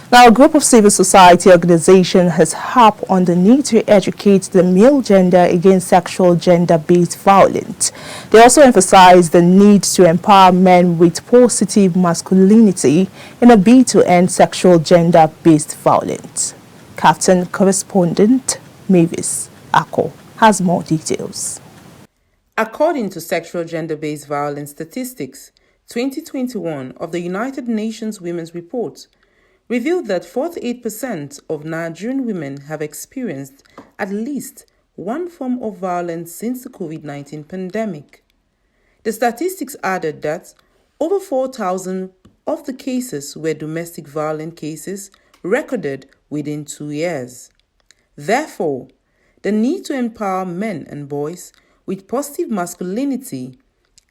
Now, a group of civil society organizations has harped on the need to educate the male gender against sexual gender-based violence. They also emphasize the need to empower men with positive masculinity in a bid to end sexual gender-based violence. KAFTAN correspondent Mavis Ako has more details. According to Sexual Gender-Based Violence Statistics 2021 of the United Nations Women's Report, revealed that 48% of Nigerian women have experienced at least one form of violence since the COVID-19 pandemic. The statistics added that over 4,000 of the cases were domestic violence cases recorded within 2 years. Therefore, the need to empower men and boys with positive masculinity,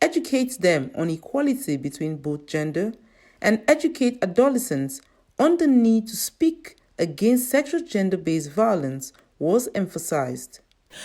educate them on equality between both gender, and educate adolescents on the need to speak against sexual gender-based violence was emphasized.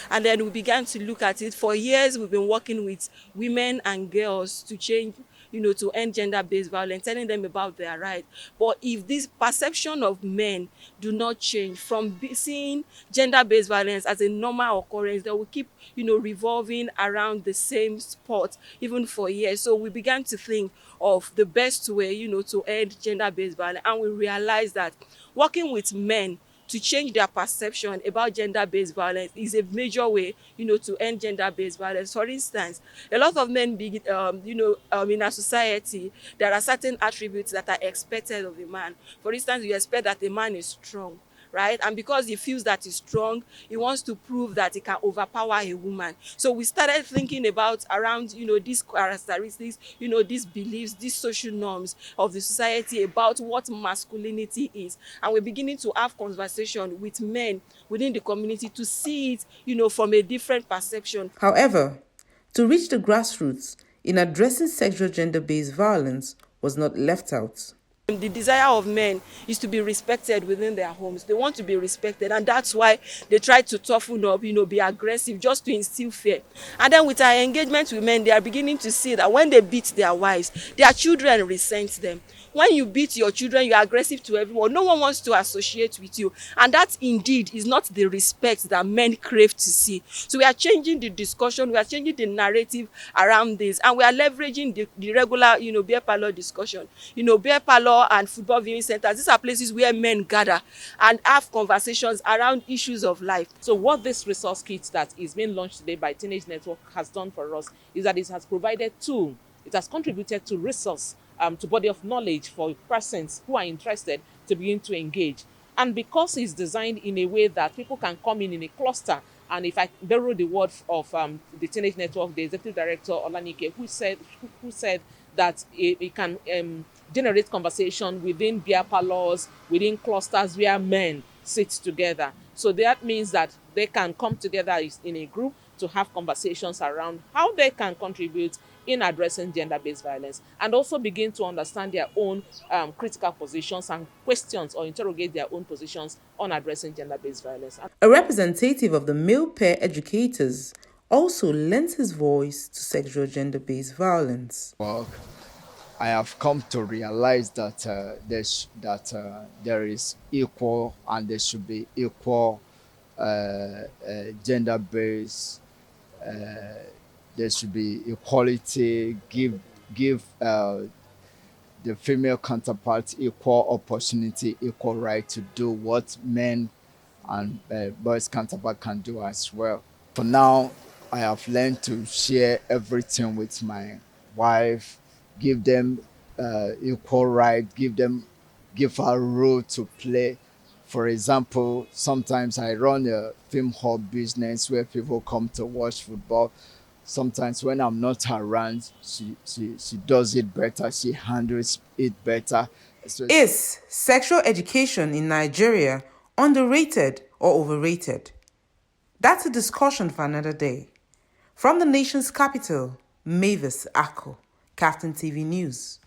And then we began to look at it. For years, we've been working with women and girls to change, to end gender-based violence, telling them about their rights. But if this perception of men do not change from seeing gender-based violence as a normal occurrence, that will keep, revolving around the same spot, even for years. So we began to think of the best way, to end gender-based violence. And we realized that working with men to change their perception about gender-based violence is a major way, to end gender-based violence. For instance, a lot of men, in our society, there are certain attributes that are expected of a man. For instance, you expect that a man is strong, right? And because he feels that he's strong, he wants to prove that he can overpower a woman. So we started thinking about around, these characteristics, these beliefs, these social norms of the society about what masculinity is. And we're beginning to have conversation with men within the community to see it, from a different perception. However, to reach the grassroots in addressing sexual gender-based violence was not left out. The desire of men is to be respected within their homes. They want to be respected, and that's why they try to toughen up, be aggressive, just to instill fear. And then with our engagement with men, they are beginning to see that when they beat their wives, their children resent them. When you beat your children, you are aggressive to everyone. No one wants to associate with you. And that indeed is not the respect that men crave to see. So we are changing the discussion, we are changing the narrative around this, and we are leveraging the regular, beer parlor discussion. Beer parlor and football viewing centers, these are places where men gather and have conversations around issues of life. So what this resource kit that is being launched today by Teenage Network has done for us is that it has provided tool. It has contributed to resource, to body of knowledge for persons who are interested to begin to engage. And because it's designed in a way that people can come in a cluster, and if I borrow the word of the Teenage Network, the executive director, Olanike, who said that it can generate conversation within beer parlors, within clusters where men sit together. So that means that they can come together in a group to have conversations around how they can contribute in addressing gender-based violence, and also begin to understand their own critical positions and questions or interrogate their own positions on addressing gender-based violence. A representative of the male peer educators also lends his voice to sexual gender-based violence. Well, I have come to realize that there is equal and there should be equal gender-based. There should be equality. Give the female counterparts equal opportunity, equal right to do what men and boys counterpart can do as well. For now, I have learned to share everything with my wife, give them equal right, give her a role to play. For example, sometimes I run a film hall business where people come to watch football. Sometimes when I'm not around, she does it better, she handles it better. So is sexual education in Nigeria underrated or overrated? That's a discussion for another day. From the nation's capital, Mavis Ako, KAFTAN TV News.